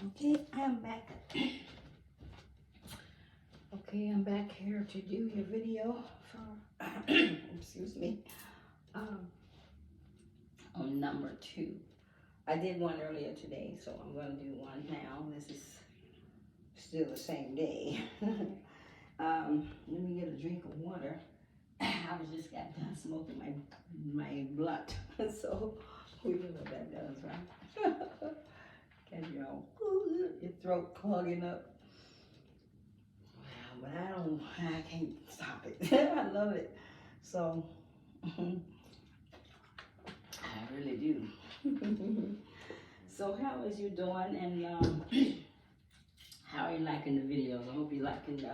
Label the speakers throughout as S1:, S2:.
S1: Okay, I'm back. Okay, I'm back here to do your video for, excuse me, um, on number 2. I did one earlier today, so I'm going to do one now. This is still the same day. Let me get a drink of water. I was just got done smoking my blunt, so we know what that does, right? Can you all, your throat clogging up. But I can't stop it. I love it. So, I really do. So how is you doing, and how are you liking the videos? I hope you're liking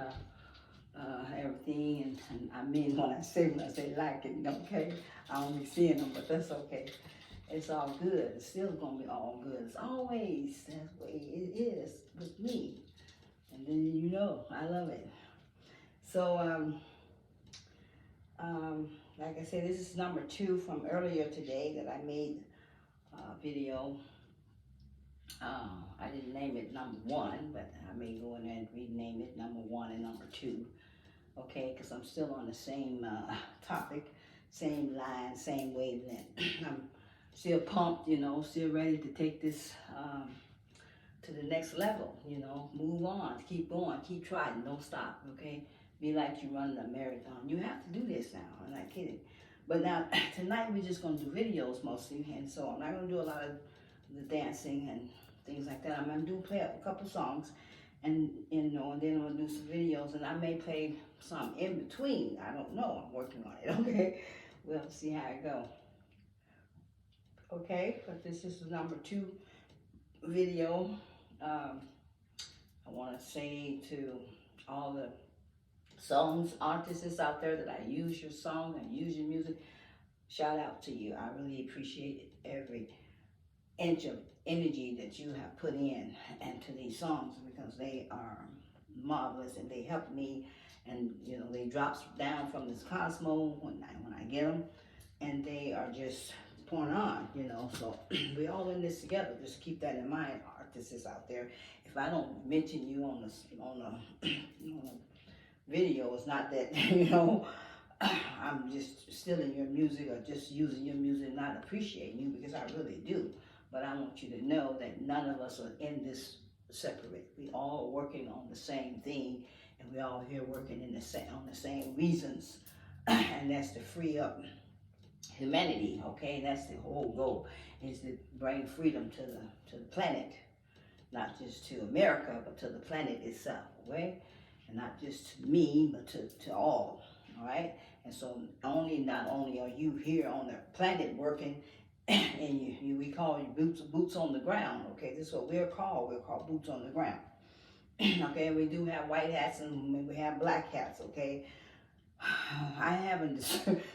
S1: everything, and I mean when I say liking, okay? I don't be seeing them, but that's okay. It's all good. It's still gonna be all good. It's always, that's the way it is with me. And then you know, I love it. So, like I said, this is number 2 from earlier today that I made a video. I didn't name it number 1, but I may go in there and rename it number 1 and number 2. Okay, because I'm still on the same topic, same line, same wavelength. I'm still pumped, you know, still ready to take this to the next level, you know, move on, keep going, keep trying, don't stop, okay? Be like you running a marathon. You have to do this now, I'm not kidding. But now, tonight we're just gonna do videos mostly, and so I'm not gonna do a lot of the dancing and things like that. I'm gonna play a couple songs, and you know, and then I'm gonna do some videos, and I may play some in between. I don't know, I'm working on it, okay? We'll see how it go. Okay, but this is the number 2 video. I want to say to all the songs artists out there that I use your song and use your music, shout out to you. I really appreciate every inch of energy that you have put in into these songs, because they are marvelous and they help me, and you know, they drop down from this cosmos when I get them, and they are just pouring on, you know. So we all in this together. Just keep that in mind, artists out there. If I don't mention you on the video, it's not that you know I'm just stealing your music or just using your music, not appreciating you, because I really do. But I want you to know that none of us are in this separate. We all working on the same thing, and we all here working on the same reasons, and that's to free up humanity. Okay, that's the whole goal, is to bring freedom to the planet, not just to America, but to the planet itself. Okay, and not just to me, but to all. All right, and so not only are you here on the planet working, and we call you boots on the ground. Okay, this is what we're called. We're called boots on the ground. Okay, we do have white hats and we have black hats. Okay, I haven't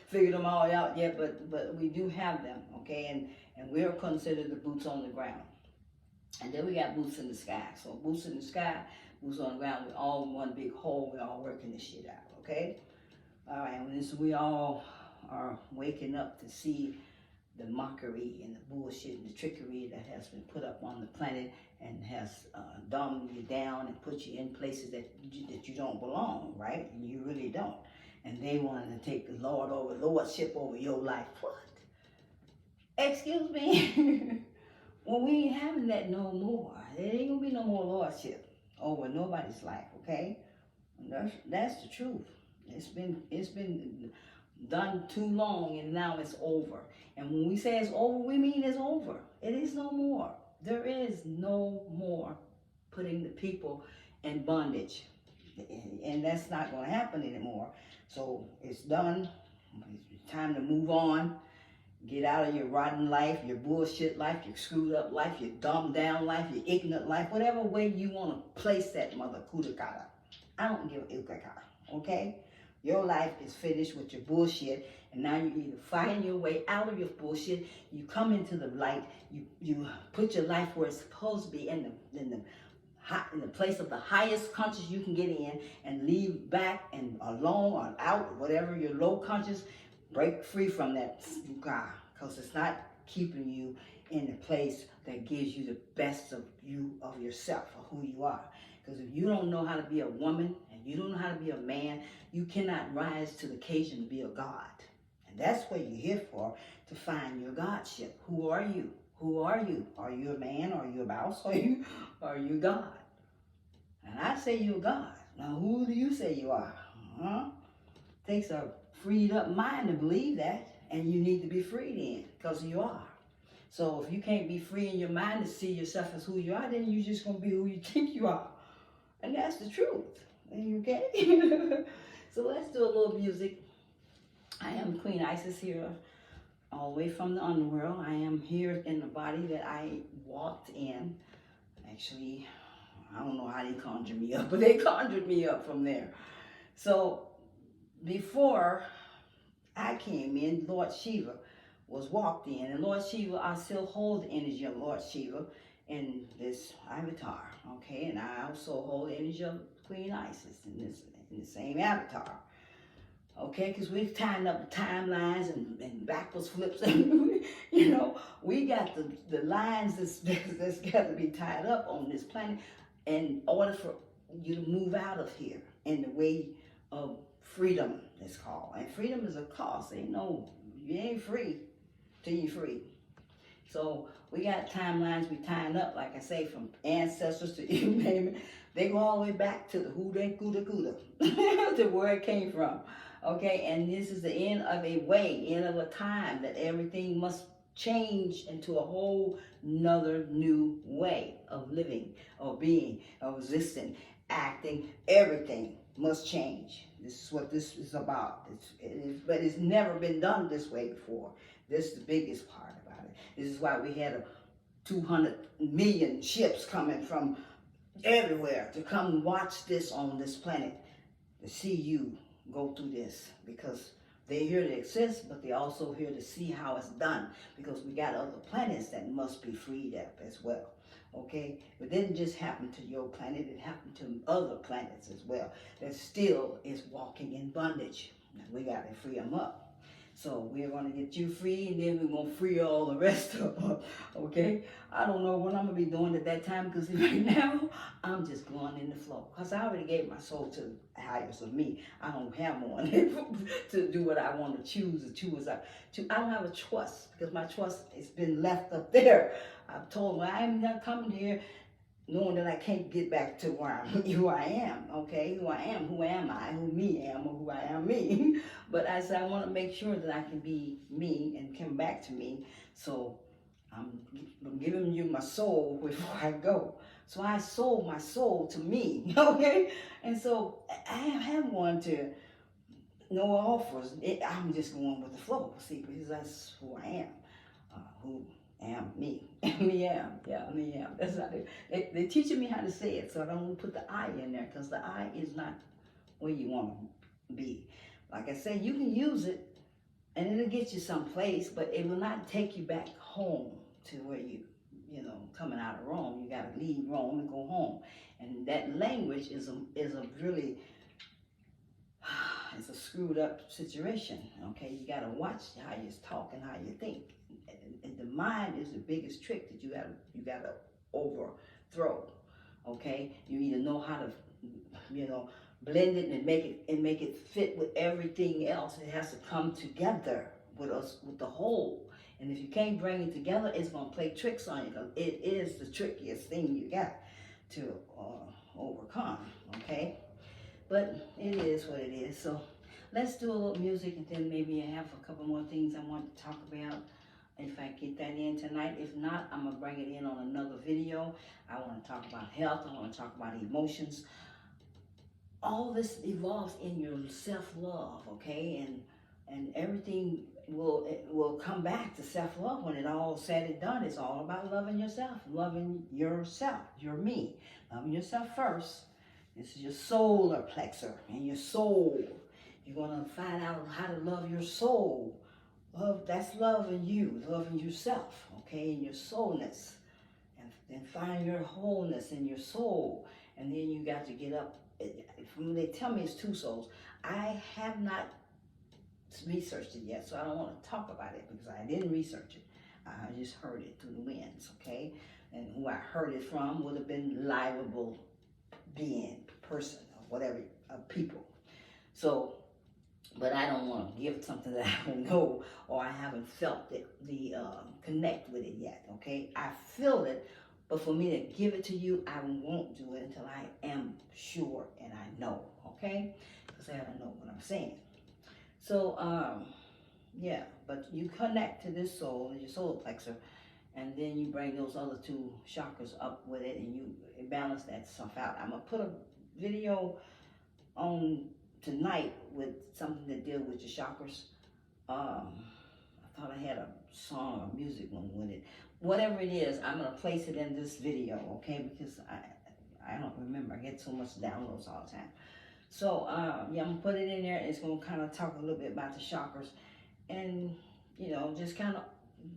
S1: figured them all out yet, but we do have them. Okay, and we're considered the boots on the ground. And then we got boots in the sky. So boots in the sky, boots on the ground. We're all in one big hole. We're all working this shit out. Okay. All right, and so we all are waking up to see the mockery and the bullshit and the trickery that has been put up on the planet, and has dumbed you down and put you in places that you don't belong, right? And you really don't. And they wanted to take the lordship over your life. What? Excuse me? Well, we ain't having that no more. There ain't gonna be no more lordship over nobody's life, okay? And that's the truth. It's been done too long, and now it's over. And when we say it's over, we mean it's over. It is no more. There is no more putting the people in bondage. And that's not going to happen anymore. So it's done. It's time to move on. Get out of your rotten life, your bullshit life, your screwed up life, your dumbed down life, your ignorant life, whatever way you want to place that mother kudakata. I don't give a ukaka, okay? Your life is finished with your bullshit, and now you either find your way out of your bullshit, you come into the light, you put your life where it's supposed to be, in the place of the highest conscious you can get in, and leave back and alone or out, whatever your low conscious, break free from that, because it's not keeping you in a place that gives you the best of you, of yourself, of who you are. Because if you don't know how to be a woman and you don't know how to be a man, you cannot rise to the occasion to be a God. And that's what you're here for, to find your Godship. Who are you? Who are you? Are you a man? Are you a mouse? Are you God? And I say you're God. Now who do you say you are? Takes a freed up mind to believe that, and you need to be freed in, because you are. So if you can't be free in your mind to see yourself as who you are, then you're just going to be who you think you are. And that's the truth. Okay? So let's do a little music. I am Queen Isis here, all the way from the underworld. I am here in the body that I walked in. Actually, I don't know how they conjured me up, but they conjured me up from there. So before I came in, Lord Shiva was walked in. And Lord Shiva, I still hold the energy of Lord Shiva in this avatar, okay? And I also hold the energy of Queen Isis in the same avatar, okay? Because we're tying up the timelines and backwards flips, and you know, we got the lines that's got to be tied up on this planet in order for you to move out of here in the way of freedom, it's called. And freedom is a cost. Ain't no, you ain't free till you're free. So we got timelines we tying up, like I say, from ancestors to you name it. They go all the way back to the Huda Kuda to where it came from. Okay, and this is the end of a way, end of a time that everything must change into a whole nother new way of living, of being, of existing, acting. Everything must change. This is what this is about. But it's never been done this way before. This is the biggest part about it. This is why we had 200 million ships coming from everywhere to come watch this on this planet, to see you go through this, because they're here to exist, but they're also here to see how it's done, because we got other planets that must be freed up as well. Okay, it didn't just happen to your planet, it happened to other planets as well that still is walking in bondage. Now we got to free them up. So we're going to get you free, and then we're going to free all the rest of them. Okay, I don't know what I'm going to be doing at that time, because right now I'm just going in the flow, because I already gave my soul to the highest of me. I don't have one to do what I want to choose. I don't have a trust, because my trust has been left up there. I've told them I'm not coming here knowing that I can't get back to who I am, okay? Who I am, who am I, who me am, or who I am me. But I said I want to make sure that I can be me and come back to me. So I'm giving you my soul before I go. So I sold my soul to me, okay? And so I have one to no offers. I'm just going with the flow, see, because that's who I am, who am me. Me am. Yeah, me am. That's not it. They're teaching me how to say it, so I don't want to put the I in there, because the I is not where you want to be. Like I said, you can use it and it'll get you someplace, but it will not take you back home to where you know, coming out of Rome. You got to leave Rome and go home. And that language is a really, it's a screwed up situation, okay? You got to watch how you talk and how you think. And the mind is the biggest trick that you gotta overthrow, okay? You either know how to, you know, blend it and make it fit with everything else. It has to come together with us, with the whole. And if you can't bring it together, it's gonna play tricks on you, because it is the trickiest thing you got to overcome, okay? But it is what it is. So let's do a little music, and then maybe I have a couple more things I want to talk about. If I get that in tonight. If not, I'm going to bring it in on another video. I want to talk about health. I want to talk about emotions. All this evolves in your self-love, okay? And everything will come back to self-love when it all said and done. It's all about loving yourself. Loving yourself. You're me. Loving yourself first. This is your solar plexus and your soul. You're going to find out how to love your soul. Love, that's loving you, loving yourself, okay, in your soulness. And then find your wholeness in your soul. And then you got to get up. When they tell me it's two souls, I have not researched it yet, so I don't want to talk about it, because I didn't research it. I just heard it through the winds, okay? And who I heard it from would have been livable being, person, or whatever, people. So, but I don't want to give something that I don't know or I haven't felt it, connect with it yet, okay? I feel it, but for me to give it to you, I won't do it until I am sure and I know, okay? Because I don't know what I'm saying. So, yeah, but you connect to this soul, your solar plexus, and then you bring those other two chakras up with it and you balance that stuff out. I'm going to put a video on tonight with something that deals with your chakras. I thought I had a song or music one with it. Whatever it is, I'm going to place it in this video, okay? Because I don't remember. I get so much downloads all the time. So, yeah, I'm going to put it in there. It's going to kind of talk a little bit about the chakras. And, you know, just kind of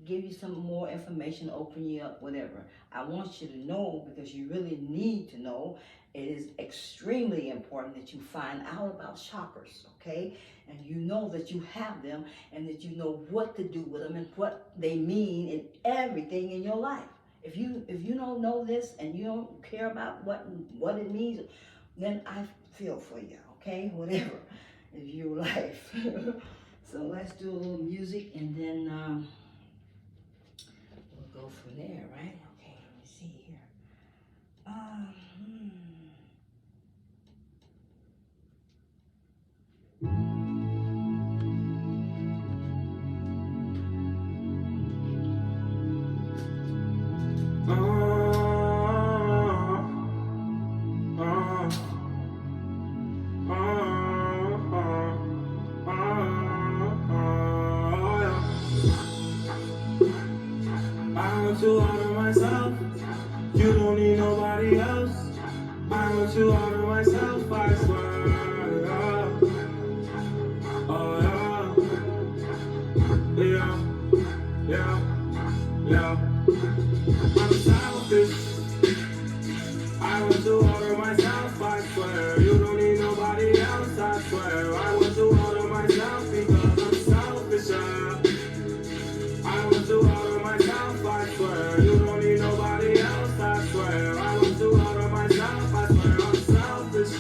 S1: give you some more information, open you up, whatever. I want you to know, because you really need to know. It is extremely important that you find out about chakras, okay? And you know that you have them and that you know what to do with them and what they mean in everything in your life. If you don't know this and you don't care about what it means, then I feel for you, okay? Whatever is your life. So let's do a little music and then we'll go from there, right? Okay, let me see here.
S2: I want you out of myself. You don't need nobody else. I want you out of myself, I swear. Oh yeah, yeah. I'm selfish. I want you out of myself, I swear. You don't need nobody else, I swear. I want you out of myself because I'm selfish. I want you out of myself, I swear. You don't need nobody else, I swear. I want you out of myself, I swear. I'm selfish.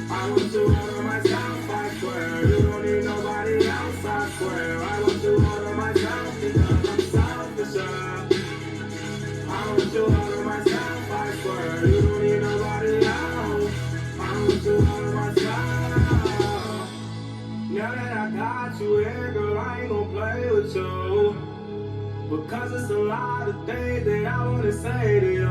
S2: I want you out of myself, I swear. You don't need nobody else, I swear. I want you out of myself because I'm selfish. I want you out of myself, I swear. You don't need nobody else. I want you out of myself. Now that I got you here, girl, I ain't gon' play with you. Because it's a lot of things that I wanna say to you.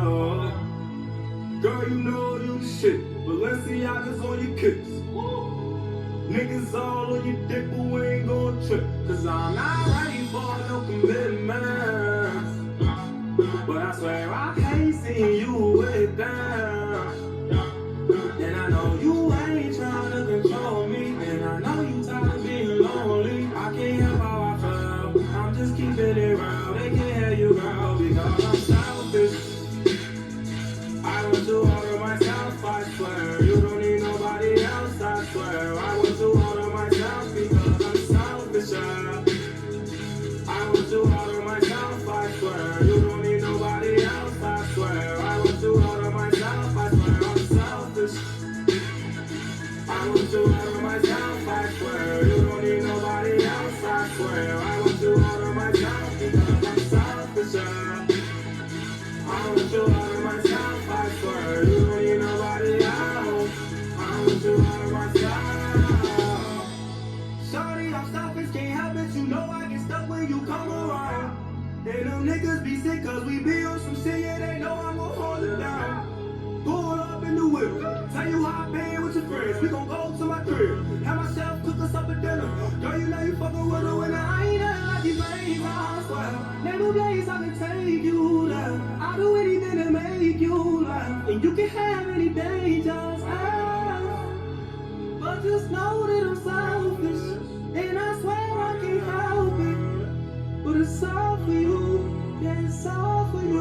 S2: Girl, you know you the shit. Balenciaga's on your kicks. Niggas all on your dick, but we ain't gon' trip. Cause I'm not ready for no commitment. But I swear I hate seeing you with them. And I know you ain't trying to control me. And I know you tired of being lonely. I can't help how I feel. I'm just keeping it real. They can't hear you, girl, because I'm selfish. I want you out of myself, I swear. You don't need nobody else, I swear. I want you out of myself because I'm selfish. I want you out of myself, I swear. You don't need nobody else, I swear. I want you out of myself, I swear. I'm selfish. I want you out of myself, I swear. You don't need nobody else, I swear. I want you out of myself because I'm selfish. I want you out of myself, I swear. You don't need nobody else. I want you out of myself. Sorry, I'm selfish, can't help it. You know I get stuck when you come around. And them niggas be sick cause we be on some shit, yeah, they know I'm gon' hold it down. Pull up in the whip, tell you how I pay with your friends. We gon' go to my crib, have myself cook us up a dinner. Girl, you know you fucking with her when I ain't there. Like you blaze, I swear. Never blaze, I can take you there. I'll do anything to make you laugh. And you can have anything, just ask. But just know that I'm selfish. And I swear I can't help it. But it's all for you, yeah, it's all for you.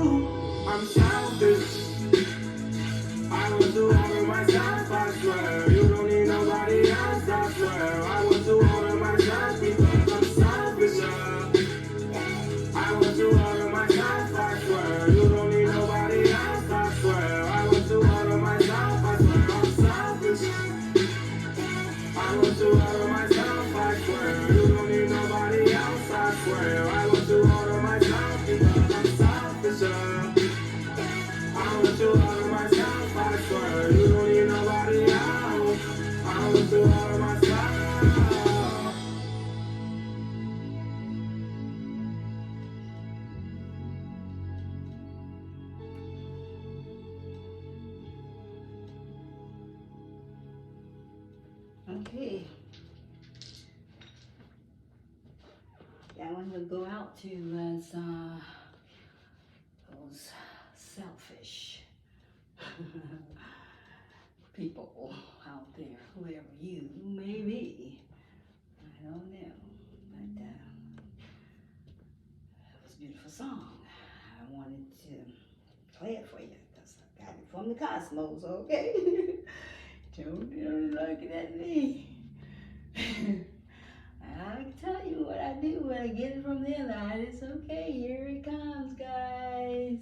S1: Okay. That one would go out to as those selfish people out there, whoever you may be. I don't know, but that was a beautiful song. I wanted to play it for you because I got it from the cosmos, okay? Don't be looking at me. I can tell you what I do when I get it from the line. It's okay, here it comes, guys.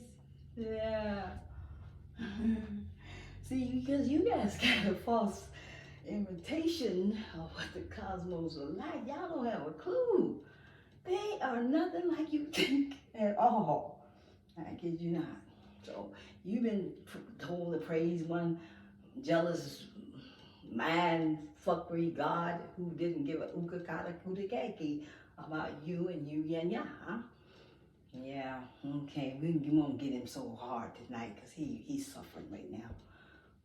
S1: Yeah. See, because you guys got a false imitation of what the cosmos are like. Y'all don't have a clue. They are nothing like you think at all. I kid you not. So you've been told to praise one jealous mind fuckery God who didn't give a ukakata kutakeki about you and you yanya, huh? Yeah, okay, we won't get him so hard tonight because he's suffering right now.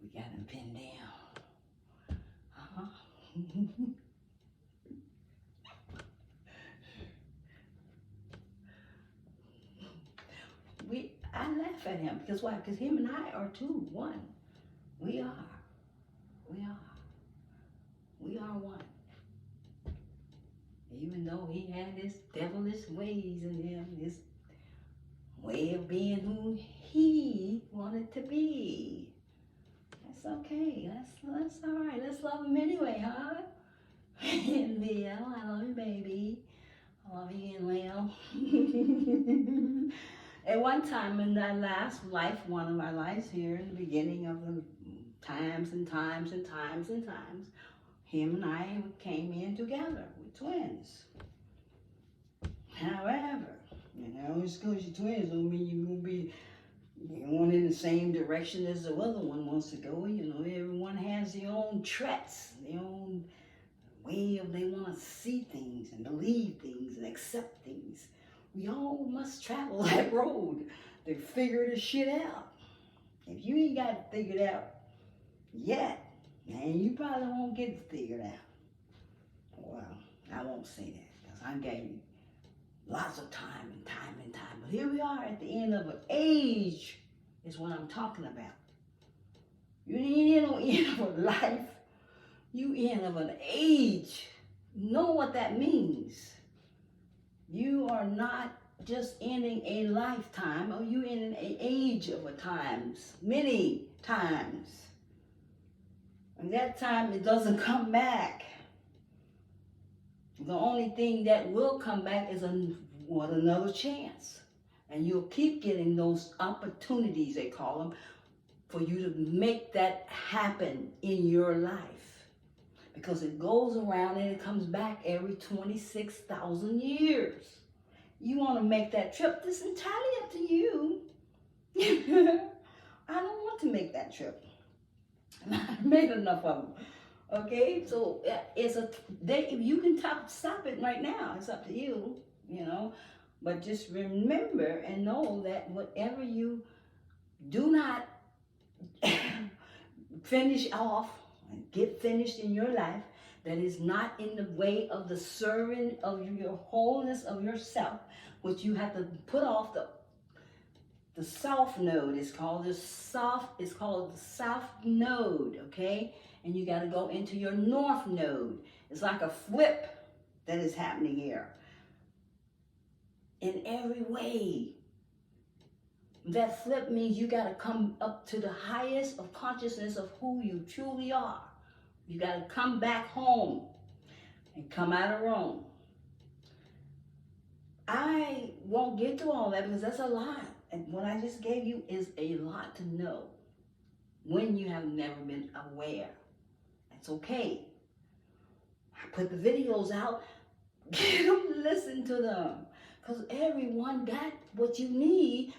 S1: We got him pinned down. Uh-huh. I laugh at him because why? Because him and I are one. We are one. Even though he had this devilish ways in him, this way of being who he wanted to be. That's okay. That's all right. Let's love him anyway, huh? And Leo, I love you, baby. I love you, Leo. At one time in our last life, one of our lives here in the beginning of the times, him and I came in together. We're twins. However, just because you're twins don't mean you're going to be going in the same direction as the other one wants to go. Everyone has their own traits, their own way of they want to see things and believe things and accept things. We all must travel that road to figure this shit out. If you ain't got it figured out yet, man, you probably won't get it figured out. Well, I won't say that because I gave you lots of time and time. But here we are at the end of an age is what I'm talking about. You ain't no end of a life. You end of an age. Know what that means. You are not just ending a lifetime, or you ending an age of a times, many times. And that time it doesn't come back. The only thing that will come back is another chance. And you'll keep getting those opportunities, they call them, for you to make that happen in your life. Because it goes around and it comes back every 26,000 years. You want to make that trip, this is entirely up to you. I don't want to make that trip. I've made enough of them. Okay, so you can stop it right now. It's up to you, But just remember and know that whatever you do not finish off and get finished in your life, that is not in the way of the serving of your wholeness of yourself, which you have to put off the south node. It's called the south node, okay? And you got to go into your north node. It's like a flip that is happening here. In every way. That flip means you got to come up to the highest of consciousness of who you truly are. You got to come back home and come out of Rome. I won't get through all that because that's a lot. And what I just gave you is a lot to know when you have never been aware. It's okay. I put the videos out. Get them, listen to them. Because everyone got what you need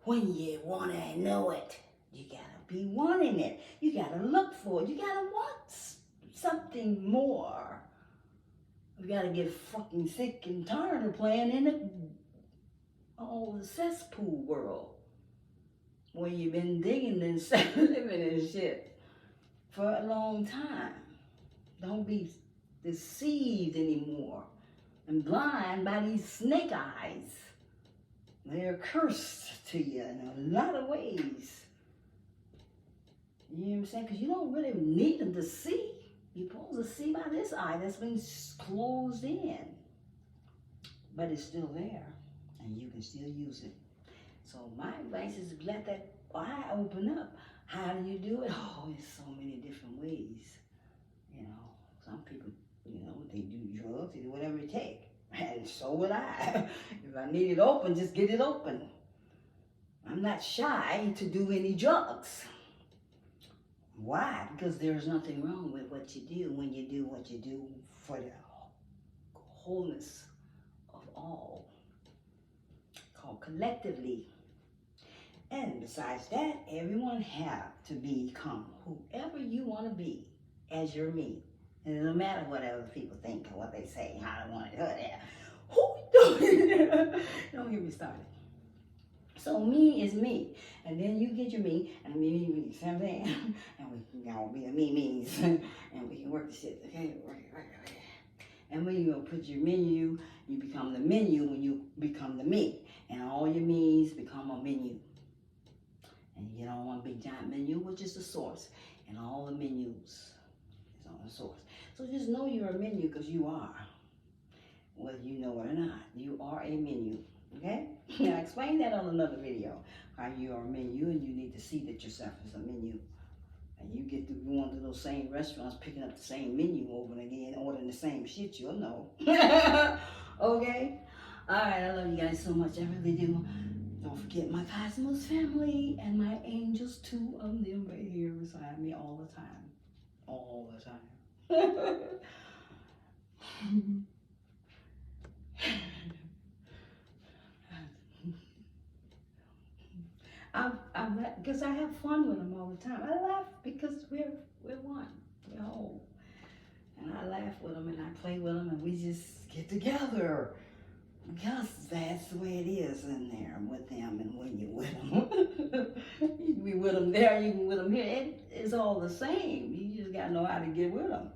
S1: when you want to know it. You got to be wanting it. You got to look for it. You got to want something more. You got to get fucking sick and tired of playing in the cesspool world where you've been digging and living and shit for a long time. Don't be deceived anymore and blind by these snake eyes. They're cursed to you in a lot of ways. You know what I'm saying? Because you don't really need them to see. You're supposed to see by this eye that's been closed in. But it's still there, and you can still use it. So my advice is let that eye open up. How do you do it? Oh, there's so many different ways. You know, some people, you know, they do drugs, they do whatever it takes. And so would I. If I need it open, just get it open. I'm not shy to do any drugs. Why? Because there's nothing wrong with what you do when you do what you do for the wholeness of all, called collectively. And besides that, everyone have to become whoever you want to be as your me. And it doesn't matter what other people think or what they say, how they want it. Don't get me started. So me is me. And then you get your me, and me, same thing. And we can all be a me's. And we can work the shit. Okay, work it. And when you put your menu, you become the menu when you become the me. And all your me's become a menu. And you get on one big giant menu, which is the source. And all the menus is on the source. So just know you're a menu because you are. Whether you know it or not, you are a menu. Okay? Now I explained that on another video. How you are a menu and you need to see that yourself as a menu. And you get to go into those same restaurants picking up the same menu over and again, ordering the same shit, you'll know. Okay? Alright, I love you guys so much. I really do. Don't forget my Cosmos family and my angels, 2 of them right here beside me all the time. All the time. Because I have fun with them all the time. I laugh because we're one. We're whole. And I laugh with them and I play with them and we just get together. Because that's the way it is in there with them and when you're with them. You can be with them there, you can be with them here. It's all the same. You just got to know how to get with them.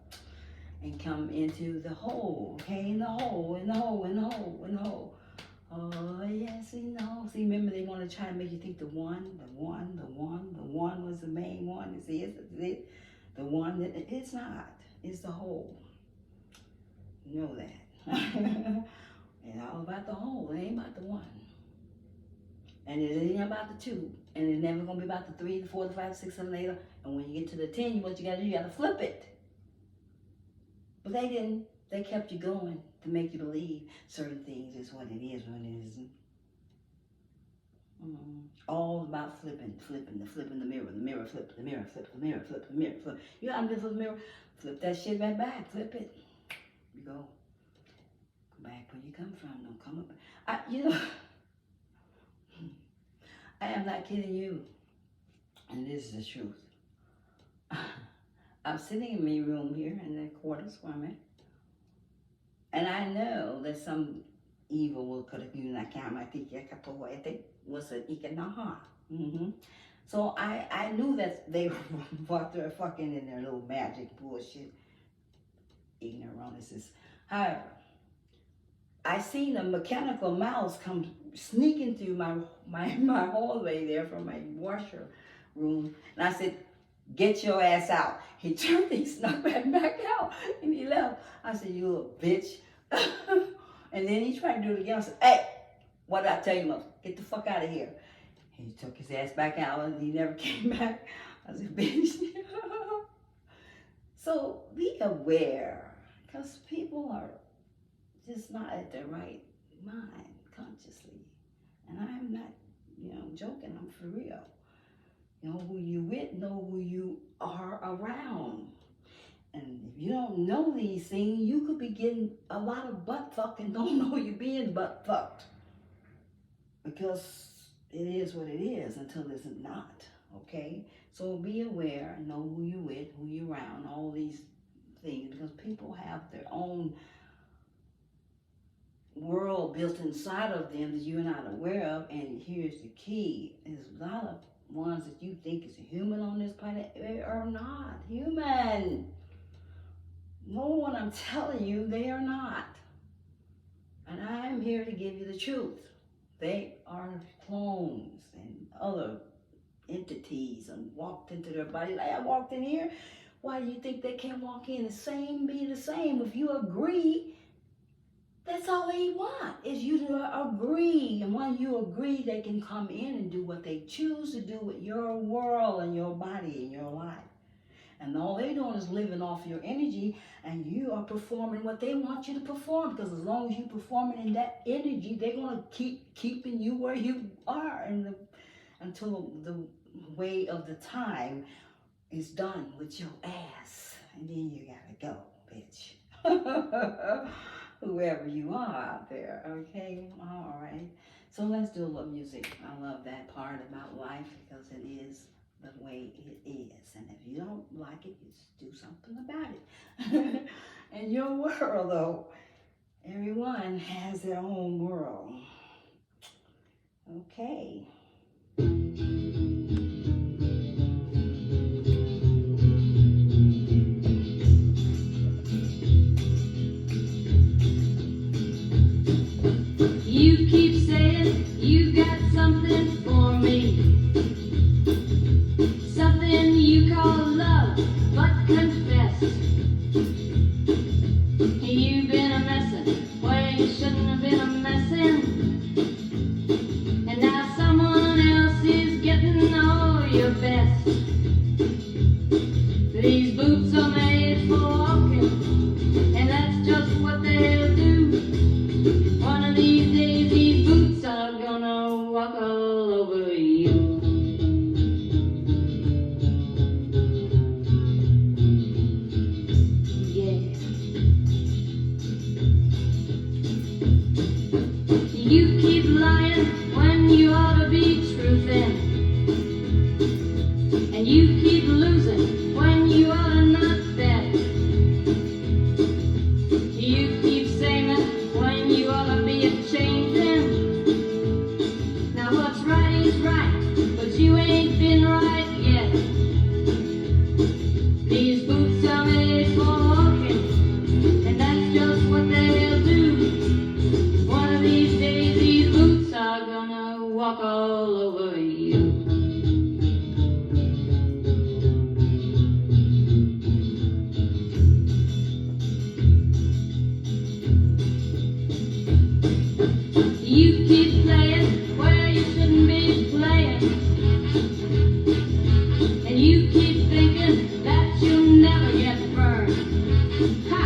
S1: And come into the whole, okay? In the whole, in the whole, in the whole, in the whole. Oh, yes, we know. See, remember they want to try to make you think the one was the main one. It's it. The one that, it's not. It's the whole. You know that. It's all about the whole. It ain't about the one. And it ain't about the 2. And it's never going to be about the 3, the 4, the 5, 6, 7, 8. And when you get to the 10, what you got to do, you got to flip it. But they didn't. They kept you going to make you believe certain things is what it is when it isn't. All about flipping the mirror, flip the mirror, flip the mirror, flip the mirror, flip. You know how to flip the mirror? Flip that shit right back, flip it. You go. Go back where you come from. Don't come up. You know, I am not kidding you. And this is the truth. I'm sitting in my room here in the quarters where I'm at. And I know that some evil will could have been like was an ikanaha. So I knew that they were there fucking in their little magic bullshit. Ignorances. However, I seen a mechanical mouse come sneaking through my hallway there from my washer room. And I said, "Get your ass out." He turned, he snuck back out, and he left. I said, "You little bitch." And then he tried to do it again. I said, "Hey, what did I tell you, mother? Get the fuck out of here." He took his ass back out, and he never came back. I said, "Bitch." So be aware, because people are just not at their right mind consciously. And I'm not, joking. I'm for real. Know who you with, know who you are around. And if you don't know these things, you could be getting a lot of butt fuck and don't know you're being butt fucked. Because it is what it is until it's not, okay? So be aware, know who you with, who you around, all these things, because people have their own world built inside of them that you're not aware of. And here's the key: there's a lot of ones that you think is a human on this planet, they are not human. No one, I'm telling you, they are not. And I'm here to give you the truth. They are clones and other entities and walked into their body. Like I walked in here. Why do you think they can't walk in the same, be the same? If you agree, that's all they want, is you to agree. And when you agree, they can come in and do what they choose to do with your world and your body and your life. And all they're doing is living off your energy, and you are performing what they want you to perform. Because as long as you're performing in that energy, they're going to keep keeping you where you are until the way of the time is done with your ass. And then you got to go, bitch. Whoever you are out there, okay? All right. So let's do a little music. I love that part about life because it is the way it is. And if you don't like it, just do something about it. In your world, though, everyone has their own world. Okay.
S3: You keep saying you got something for me, something you call love, but confess you've been a messin' where you shouldn't have been a messin', and now someone else is getting all your best. These boots are made for walking, and that's just what they'll do. One of these days these boots are gonna walk all over you. Yeah. You keep lying when you ought to be truthin', and you keep losing when you ought to not bet. You keep singing when you ought to be a-changin'. Now what's right is right, but you ain't been right yet. These boots are made for walking, and that's just what they'll do. One of these days these boots are gonna walk all over you. You keep playing where you shouldn't be playing, and you keep thinking that you'll never get burned. Ha!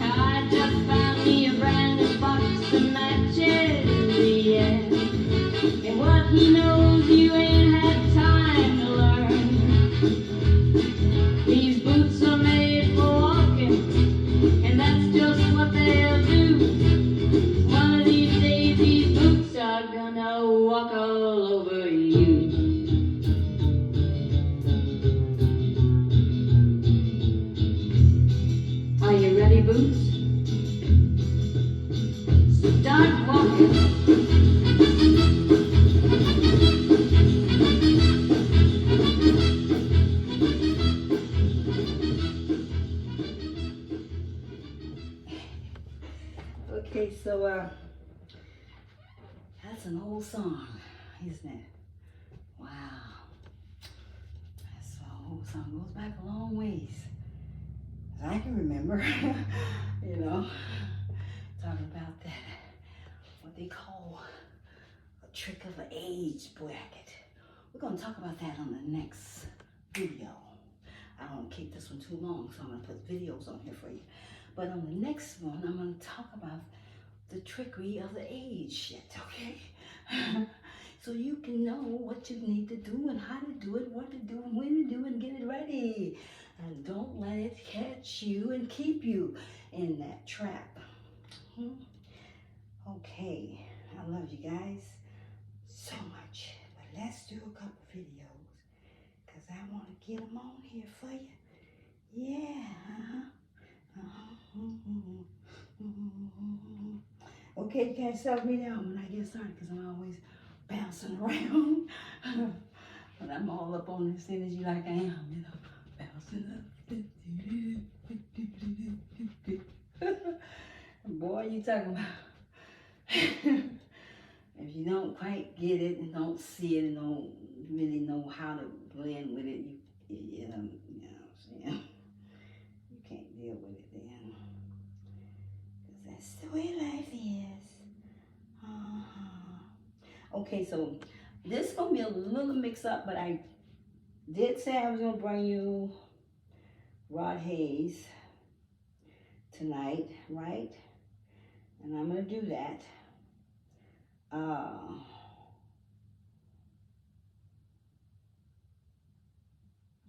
S3: I just found me a brand new box of matches, yeah, and what he knows you ain't had time to learn. These boots are made for walking, and that's just what they'll do. One of these days these boots are gonna walk all over you. Are you ready, Boots? Start walking.
S1: Okay, so that's an old song, isn't it? Wow. That's an old song. Goes back a long ways. As I can remember, you know, talking about that, what they call a trick of the age bracket. We're going to talk about that on the next video. I don't want to keep this one too long, so I'm going to put videos on here for you. But on the next one, I'm going to talk about the trickery of the age shit, okay? So you can know what you need to do and how to do it, what to do and when to do it, and get it ready. And don't let it catch you and keep you in that trap. Okay, I love you guys so much. But let's do a couple videos because I want to get them on here for you. Yeah. Okay, you can't stop me down when I get started because I'm always bouncing around. But I'm all up on this energy like I am, you know, bouncing up. Boy, you talking about if you don't quite get it and don't see it and don't really know how to blend with it, you know what I'm saying? You can't deal with it then. Because that's the way life is. Okay, so this is going to be a little mix up, but I did say I was going to bring you Rod Hayes tonight, right? And I'm going to do that.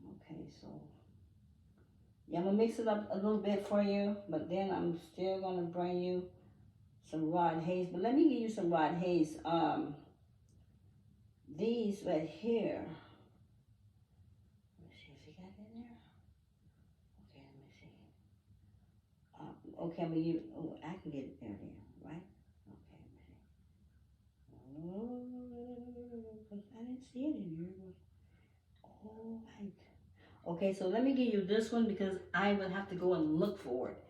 S1: Okay, so yeah, I'm going to mix it up a little bit for you, but then I'm still going to bring you some Rod Hayes. But let me give you some Rod Hayes. These right here. Let's see if you got that in there. Okay, let me see. Okay, I'm gonna use, oh, I can get it there, right? Okay, let me see. Oh, I didn't see it in here. All right. Okay, so let me give you this one because I will have to go and look for it.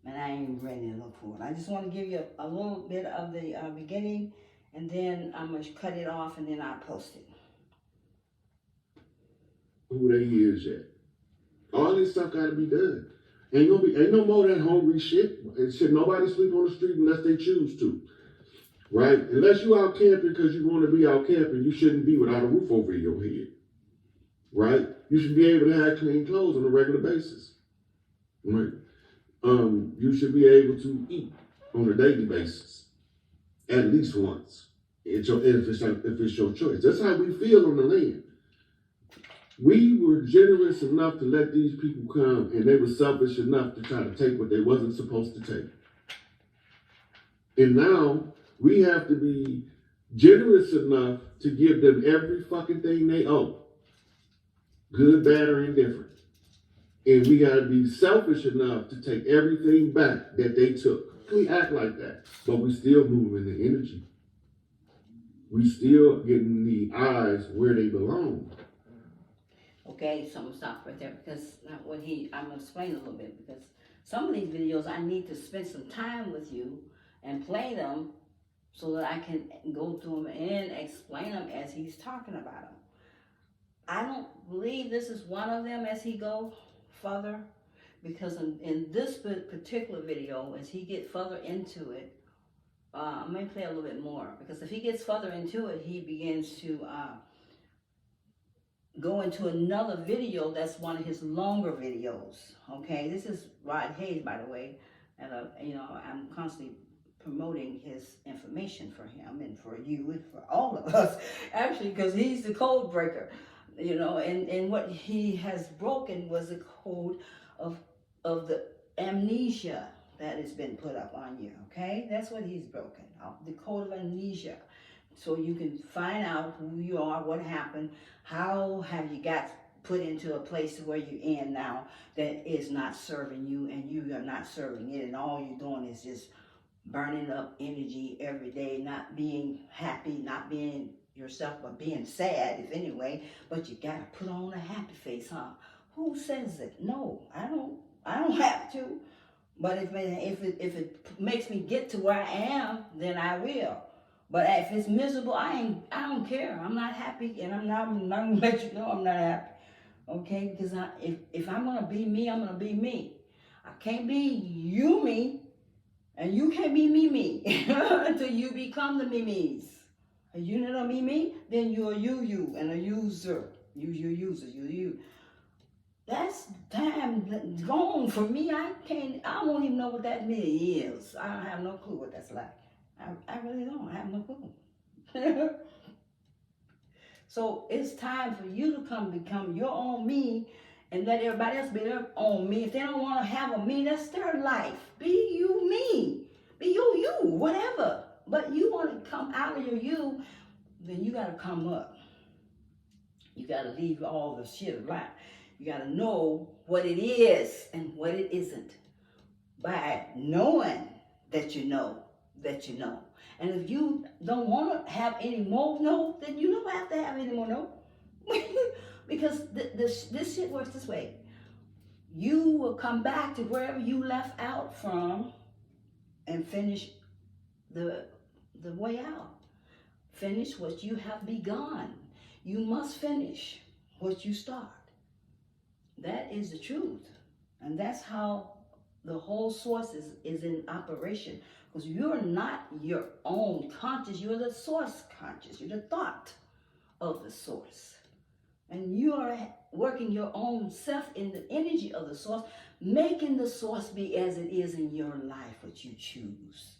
S1: And I ain't ready to look for it. I just want to give you a little bit of the beginning, and then I'm going to cut it off, and then I'll post it.
S4: Who they is yet. All this stuff got to be done. Ain't no more that hungry shit. Nobody sleep on the street unless they choose to. Right? Unless you out camping because you want to be out camping, you shouldn't be without a roof over your head. Right? You should be able to have clean clothes on a regular basis. Right? You should be able to eat on a daily basis, at least once, if it's your choice. That's how we feel on the land. We were generous enough to let these people come, and they were selfish enough to try to take what they wasn't supposed to take. And now we have to be generous enough to give them every fucking thing they owe, good, bad, or indifferent. And we got to be selfish enough to take everything back that they took. We act like that, but we still moving the energy. We still getting the eyes where they belong.
S1: Okay, so I'm gonna stop right there because I'm gonna explain a little bit because some of these videos I need to spend some time with you and play them so that I can go through them and explain them as he's talking about them. I don't believe this is one of them as he go further, because in this particular video, as he get further into it, I'm going to play a little bit more, because if he gets further into it, he begins to go into another video that's one of his longer videos. Okay, this is Rod Hayes, by the way, and I'm constantly promoting his information for him and for you and for all of us, actually, because he's the code breaker. And what he has broken was the code of the amnesia that has been put up on you, okay? That's what he's broken, the code of amnesia. So you can find out who you are, what happened, how have you got put into a place where you're in now that is not serving you and you are not serving it, and all you're doing is just burning up energy every day, not being happy, not being yourself, but being sad, if anyway. But you gotta put on a happy face, huh? Who says it? No, I don't have to. But if it makes me get to where I am, then I will. But if it's miserable, I don't care. I'm not happy, and I'm not gonna let you know I'm not happy. Okay? Because if I'm gonna be me, I'm gonna be me. I can't be you me, and you can't be me until you become the me-me's. You know what me? Then you're you, and a user. You. That's time gone for me. I won't even know what that me is. I don't have no clue what that's like. I really don't. I have no clue. So it's time for you to become your own me and let everybody else be their own me. If they don't want to have a me, that's their life. Be you me. Be you, whatever. But you want to come out of your you, then you got to come up. You got to leave all the shit around. You got to know what it is and what it isn't. By knowing that you know that you know. And if you don't want to have any more no, then you don't have to have any more no. Because this shit works this way. you will come back to wherever you left out from and finish the way out. Finish what you have begun. You must finish what you start. That is the truth. And that's how the whole source is in operation. Because you're not your own conscious, you're the source conscious. You're the thought of the source. And you are working your own self in the energy of the source, making the source be as it is in your life, what you choose.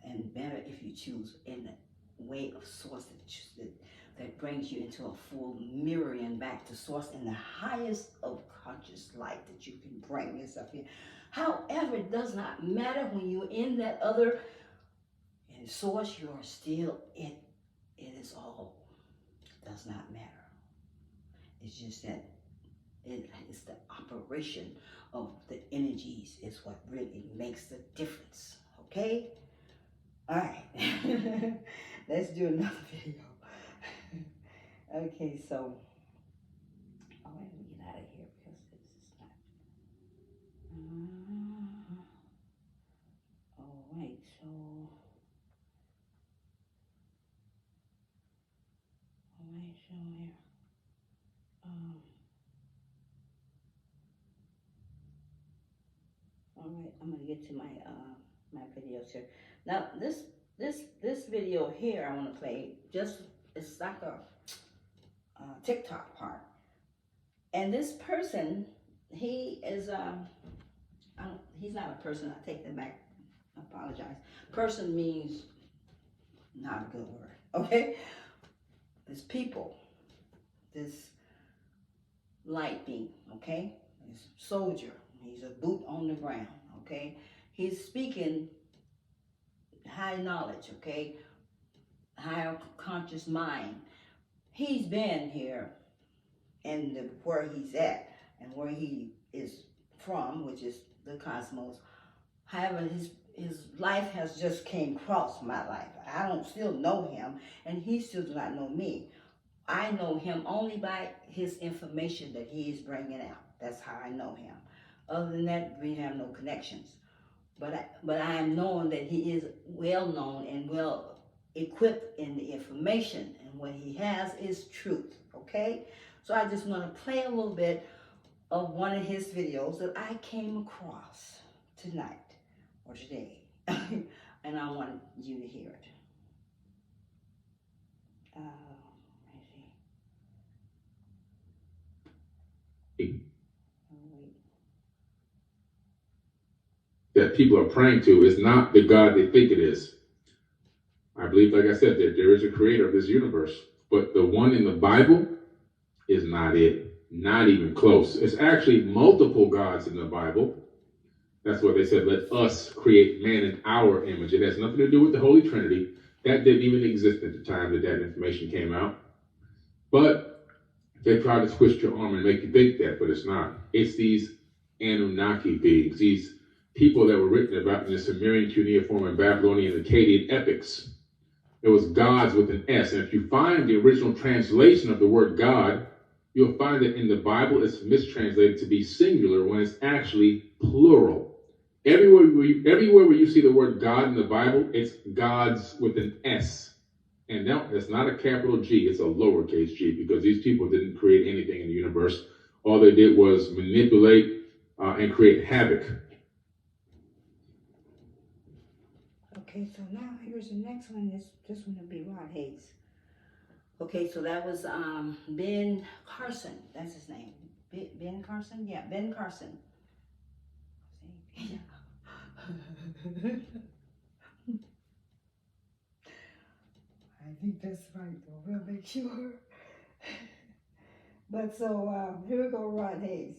S1: And better if you choose in the way of source that brings you into a full mirroring back to source in the highest of conscious light that you can bring yourself in. However, it does not matter when you're in that other in source, you are still in. It is all. It does not matter. It's just that it's the operation of the energies is what really makes the difference. Okay? All right. Let's do another video. Okay, so let me get out of here because this is not. All right, so here. All right, I'm gonna get to my my videos here. Now this video here I want to play it's like a TikTok part, and this person he is he's not a person. I take that back. I apologize. Person means not a good word. Okay, this people, this light being. Okay, this soldier. He's a boot on the ground, okay? He's speaking high knowledge, okay? Higher conscious mind. He's been here and where he's at and where he is from, which is the cosmos. However, his life has just came across my life. I don't still know him, and he still does not know me. I know him only by his information that he is bringing out. That's how I know him. Other than that, we have no connections. But I am knowing that he is well known and well equipped in the information, and what he has is truth. Okay, so I just want to play a little bit of one of his videos that I came across tonight or today, and I want you to hear it. Let me see.
S5: That people are praying to is not the God they think it is. I believe, like I said, that there is a creator of this universe, but the one in the Bible is not it. Not even close. It's actually multiple gods in the Bible. That's what they said, let us create man in our image. It has nothing to do with the Holy Trinity. That didn't even exist at the time that information came out. But they try to twist your arm and make you think that, but it's not. It's these Anunnaki beings, these people that were written about in the Sumerian, cuneiform, and Babylonian and Akkadian epics. It was gods with an S. And if you find the original translation of the word God, you'll find that in the Bible it's mistranslated to be singular when it's actually plural. Everywhere where you see the word God in the Bible, it's gods with an S. And no, it's not a capital G, it's a lowercase g, because these people didn't create anything in the universe. All they did was manipulate and create havoc.
S1: Okay, so now here's the next one. This one will be Rod Hayes. Okay, so that was Ben Carson. That's his name. Ben Carson? Yeah, Ben Carson. See? I think that's right, though. We'll make sure. But so, here we go, Rod Hayes.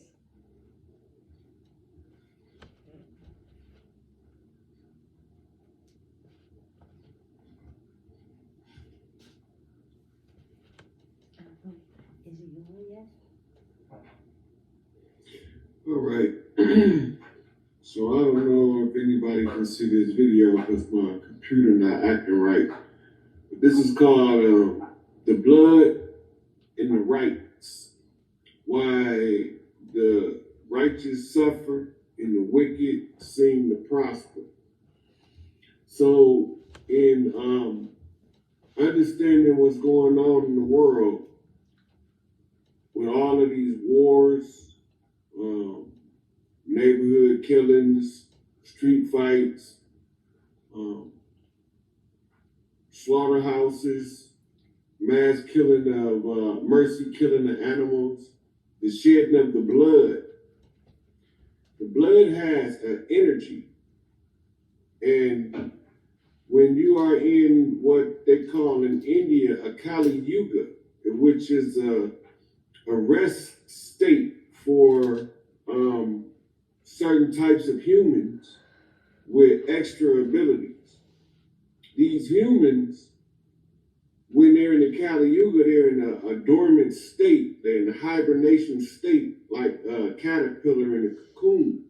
S1: Is it yours yet?
S4: All right. So I don't know if anybody can see this video because my computer not acting right. But this is called The Blood and the Rights. Why the righteous suffer and the wicked seem to prosper. So in understanding what's going on in the world with all of these wars, neighborhood killings, street fights, slaughterhouses, mass killing of mercy killing the animals, the shedding of the blood. The blood has an energy, and when you are in what they call in India a Kali Yuga, which is a rest state for certain types of humans with extra abilities. These humans, when they're in the Kali Yuga, they're in a dormant state. They're in a hibernation state, like a caterpillar in a cocoon.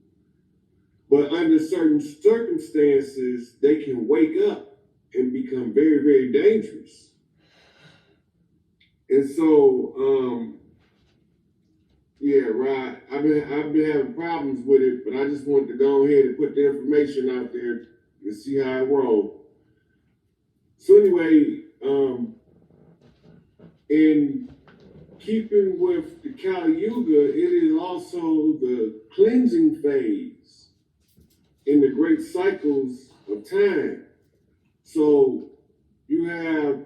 S4: But under certain circumstances, they can wake up and become very, very dangerous. And so, yeah, right. I've been having problems with it, but I just wanted to go ahead and put the information out there and see how it rolls. So anyway, in keeping with the Kali Yuga, it is also the cleansing phase in the great cycles of time. So you have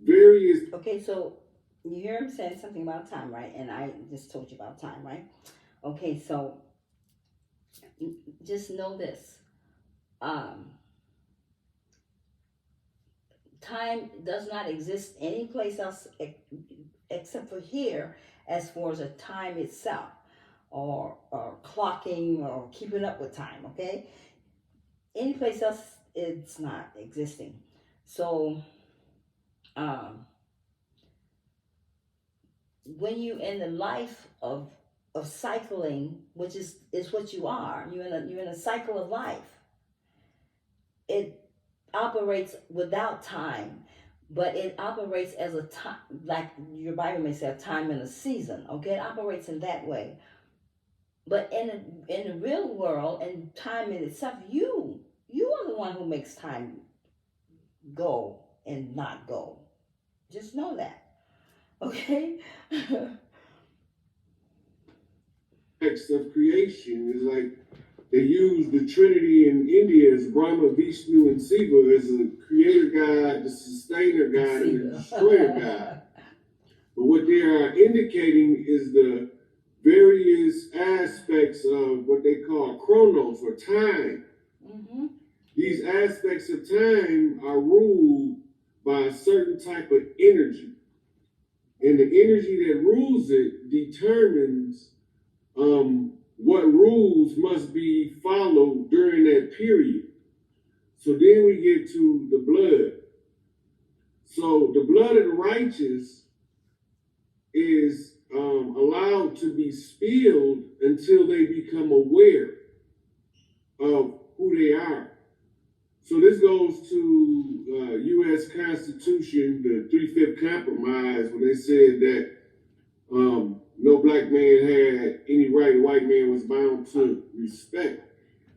S4: various.
S1: Okay, so you hear him saying something about time, right? And I just told you about time, right? Okay, so just know this. Time does not exist anyplace else except for here as far as a time itself or clocking or keeping up with time, okay? Any place else it's not existing. So when you in the life of cycling, which is what you are, you're in a cycle of life. It operates without time, but it operates as a time, like your Bible may say, a time and a season. Okay, it operates in that way. But in the real world and time in itself, you are the one who makes time go and not go. Just know that. Okay.
S4: Of creation is like they use the Trinity in India as Brahma, Vishnu, and Shiva as the creator God, the sustainer God, and the destroyer God. But what they are indicating is the various aspects of what they call chronos or time.
S1: Mm-hmm.
S4: These aspects of time are ruled by a certain type of energy. And the energy that rules it determines what rules must be followed during that period. So then we get to the blood. So the blood of the righteous is allowed to be spilled until they become aware of who they are. So this goes to U.S. Constitution, the 3/5 Compromise, when they said that no black man had any right a white man was bound to respect.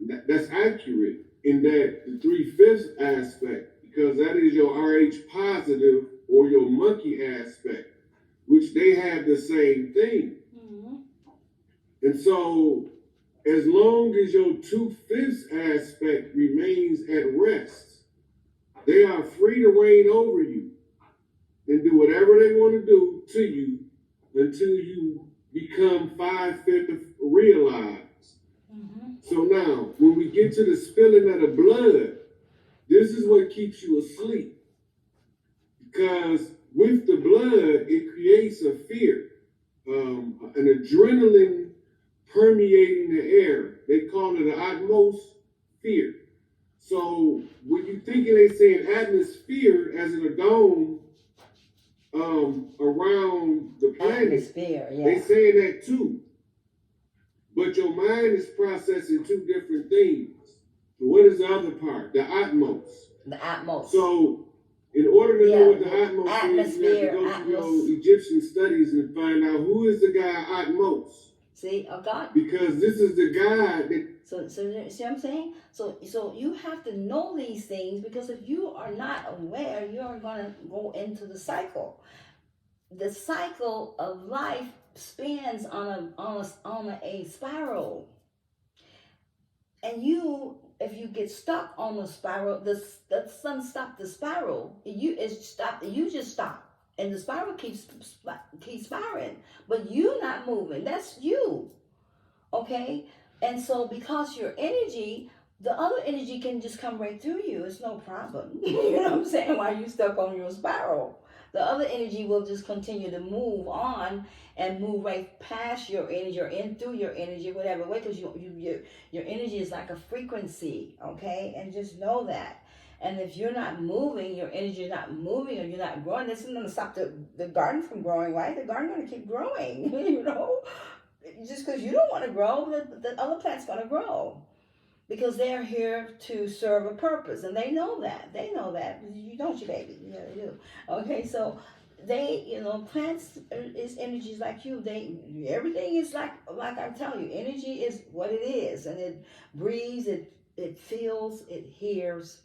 S4: That's accurate in that the 3/5 aspect, because that is your RH positive or your monkey aspect, which they have the same thing. Mm-hmm. And so as long as your 2/5 aspect remains at rest, they are free to reign over you and do whatever they want to do to you until you become 5/5 realized. Mm-hmm. So now, when we get to the spilling of the blood, this is what keeps you asleep. Because with the blood, it creates a fear, an adrenaline permeating the air. They call it an atmosphere. So when you thinking they saying atmosphere as in a dome around the planet,
S1: atmosphere, yeah.
S4: They saying that too. But your mind is processing two different things. So what is the other part? The atmos.
S1: The atmos.
S4: So in order to know what the atmos is, you have to go to your Egyptian studies and find out who is the guy Atmos.
S1: See, God.
S4: Because this is the God that.
S1: So see what I'm saying? So you have to know these things, because if you are not aware, you're gonna go into the cycle. The cycle of life spins on a spiral, and if you get stuck on the spiral, the sun stopped the spiral. You just stop, and the spiral keeps spiraling, but you not moving. That's you, okay? And so because your energy, the other energy can just come right through you. It's no problem. You know what I'm saying? While you stuck on your spiral, the other energy will just continue to move on and move right past your energy or in through your energy, whatever way, because your energy is like a frequency, okay? And just know that. And if you're not moving, your energy is not moving, or you're not growing, this isn't going to stop the garden from growing, right? The garden going to keep growing, you know? Just because you don't want to grow, the other plant's going to grow. Because they're here to serve a purpose, and they know that. They know that. You don't, you baby? Yeah, they do. Okay, so they, plants is energies like you. Everything is like I'm telling you, energy is what it is, and it breathes, it feels, it hears,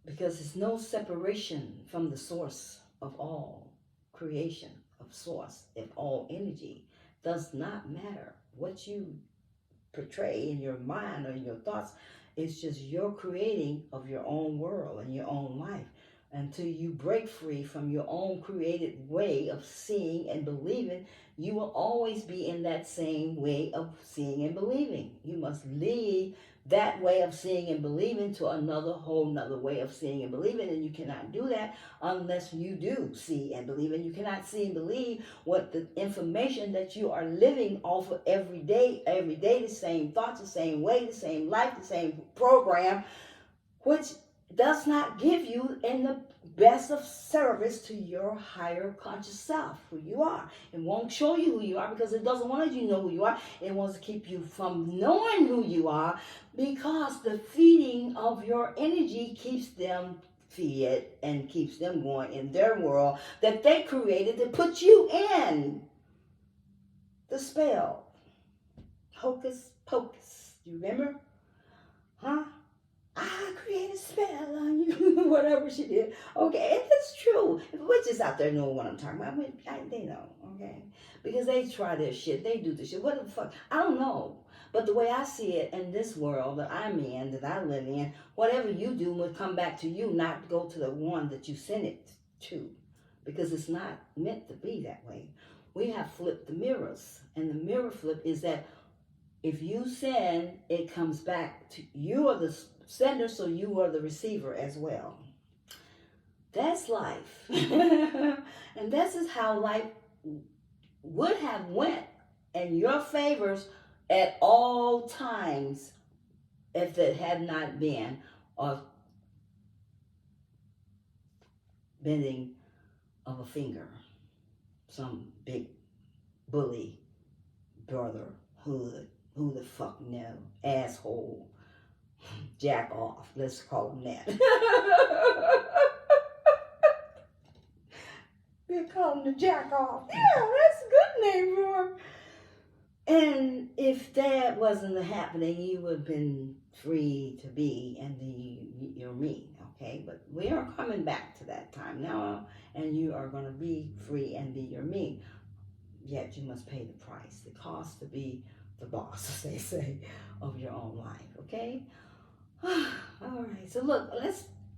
S1: because there's no separation from the source of all creation, of source, of all energy. Does not matter what you portray in your mind or in your thoughts. It's just your creating of your own world and your own life. Until you break free from your own created way of seeing and believing, you will always be in that same way of seeing and believing. You must leave that way of seeing and believing to whole nother way of seeing and believing, and you cannot do that unless you do see and believe. And you cannot see and believe what the information that you are living off of every day, the same thoughts, the same way, the same life, the same program, which does not give you in the best of service to your higher conscious self, who you are. It won't show you who you are because it doesn't want you to know who you are. It wants to keep you from knowing who you are, because the feeding of your energy keeps them fed and keeps them going in their world that they created to put you in. The spell. Hocus pocus. You remember? Huh? I created a spell on you. Whatever she did. Okay, if it's true. If witches out there know what I'm talking about, they know, okay? Because they try their shit. They do this shit. What the fuck? I don't know. But the way I see it in this world that I'm in, that I live in, whatever you do will come back to you, not go to the one that you sent it to. Because it's not meant to be that way. We have flipped the mirrors. And the mirror flip is that if you send, it comes back to you, are the sender, so you are the receiver as well. That's life. And this is how life would have went in your favors at all times if it had not been a bending of a finger. Some big bully brother, hood, who the fuck know, asshole, jack off, let's call him that. They call him the jack off. Yeah, that's a good name for him. And if that wasn't happening, you would have been free to be and you're me, okay? But we are coming back to that time now, and you are going to be free and be your me. Yet you must pay the price, the cost to be the boss, as they say, of your own life, okay? All right, so look,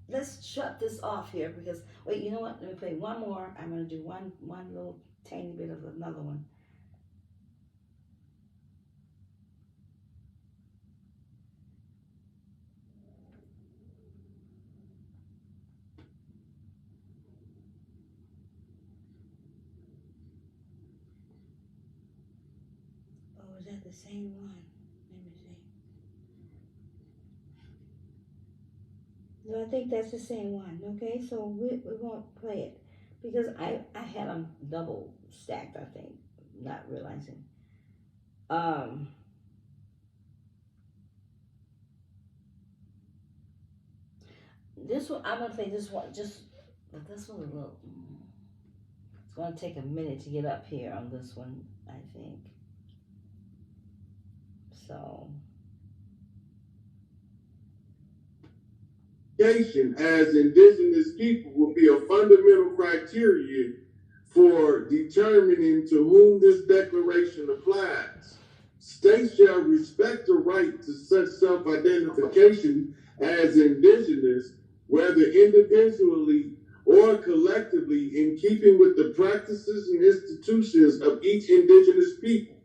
S1: let's shut this off here, because, wait, you know what? Let me play one more. I'm going to do one little tiny bit of another one. Oh, is that the same one? Let me see. No, I think that's the same one, okay? So we won't play it, because I had them double stacked, I think, not realizing. This one, I'm gonna play this one, but this one a little, it's gonna take a minute to get up here on this one, I think. So,
S4: As indigenous people will be a fundamental criteria for determining to whom this declaration applies. States shall respect the right to such self-identification as indigenous, whether individually or collectively, in keeping with the practices and institutions of each indigenous people.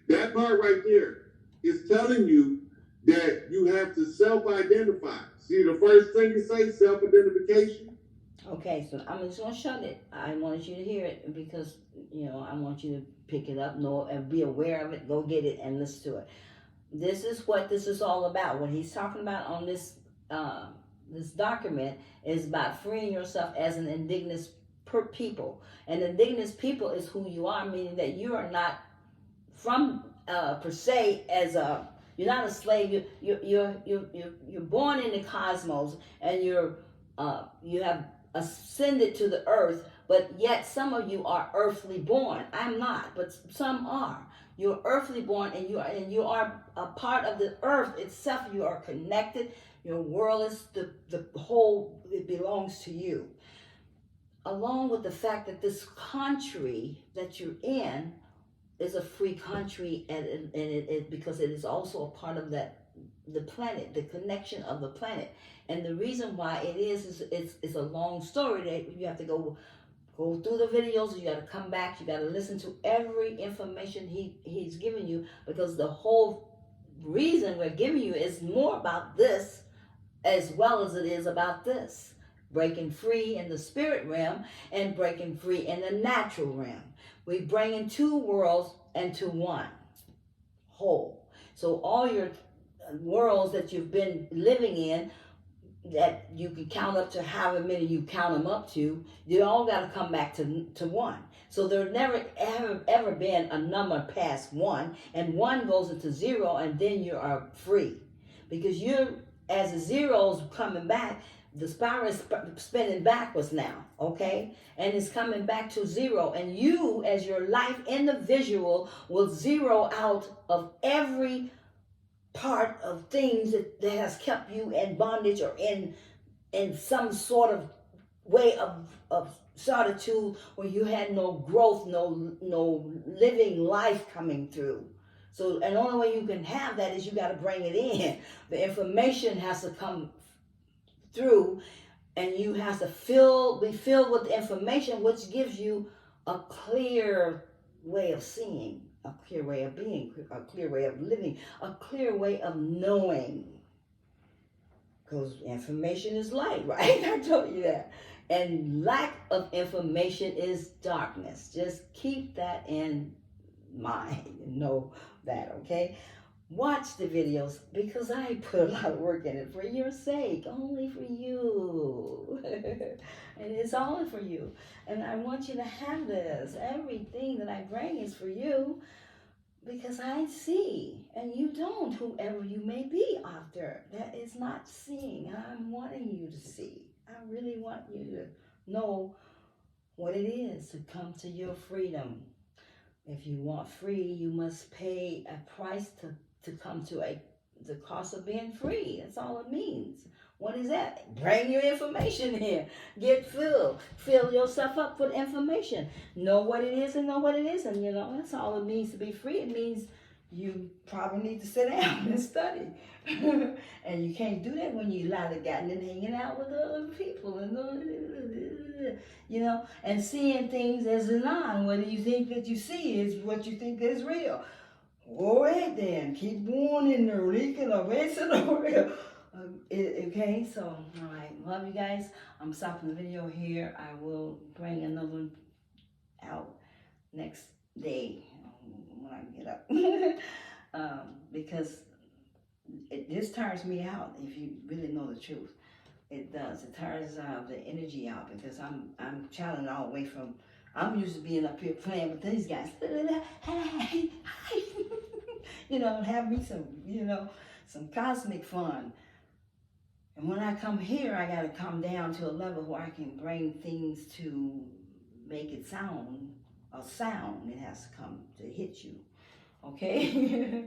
S4: That part right there is telling you that you have to self-identify. See, the first thing it says, self-identification.
S1: okay, so I'm just gonna shut it. I wanted you to hear it because I want you to pick it up, know, and be aware of it. Go get it and listen to it. This is what this is all about. What he's talking about on this this document is about freeing yourself as an indigenous people. And indigenous people is who you are, meaning that you are not from per se as a. You're not a slave. You're born in the cosmos, and you have ascended to the earth. But yet, some of you are earthly born. I'm not, but some are. You're earthly born, and you are a part of the earth itself. You are connected. Your world is the whole. It belongs to you. Along with the fact that this country that you're in is a free country, and it because it is also a part of the planet, the connection of the planet. And the reason why it is it's a long story that you have to go through the videos. You got to come back. You got to listen to every information he's giving you, because the whole reason we're giving you is more about this as well as it is about this. Breaking free in the spirit realm and breaking free in the natural realm. We bring in two worlds into one whole. So all your worlds that you've been living in, that you can count up to however many you count them up to, they all got to come back to one. So there's never ever been a number past one, and one goes into zero, and then you are free. Because you're, as the zeros coming back, the spiral is spinning backwards now, okay? And it's coming back to zero. And you, as your life individual, will zero out of every part of things that has kept you in bondage or in some sort of way of solitude where you had no growth, no living life coming through. So, and the only way you can have that is you got to bring it in. The information has to come through, and you have to be filled with the information, which gives you a clear way of seeing, a clear way of being, a clear way of living, a clear way of knowing. Because information is light, right? I told you that. And lack of information is darkness. Just keep that in mind and know that, okay? Watch the videos, because I put a lot of work in it for your sake, only for you. And it's all for you. And I want you to have this. Everything that I bring is for you, because I see, and you don't, whoever you may be out there that is not seeing. I'm wanting you to see. I really want you to know what it is to come to your freedom. If you want free, you must pay a price to come to the cost of being free. That's all it means. What is that? Bring your information here. Get filled. Fill yourself up with information. Know what it is and know what it isn't. That's all it means to be free. It means you probably need to sit down and study. And you can't do that when you lie gotten and hanging out with other people and and seeing things as a non. Whether you think that you see is what you think is real. Go ahead then. Keep going in there, leaking or racing over here. Okay, so, all right. Love you guys. I'm stopping the video here. I will bring another one out next day when I get up. Because this tires me out, if you really know the truth. It does. It tires the energy out, because I'm channeling all the way from. I'm used to being up here playing with these guys. Hey, have me some cosmic fun. And when I come here, I got to come down to a level where I can bring things to make it sound. It has to come to hit you. Okay?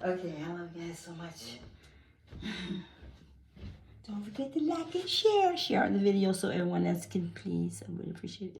S1: Okay, I love you guys so much. Don't forget to like and share. Share the video so everyone else can please. I really appreciate it.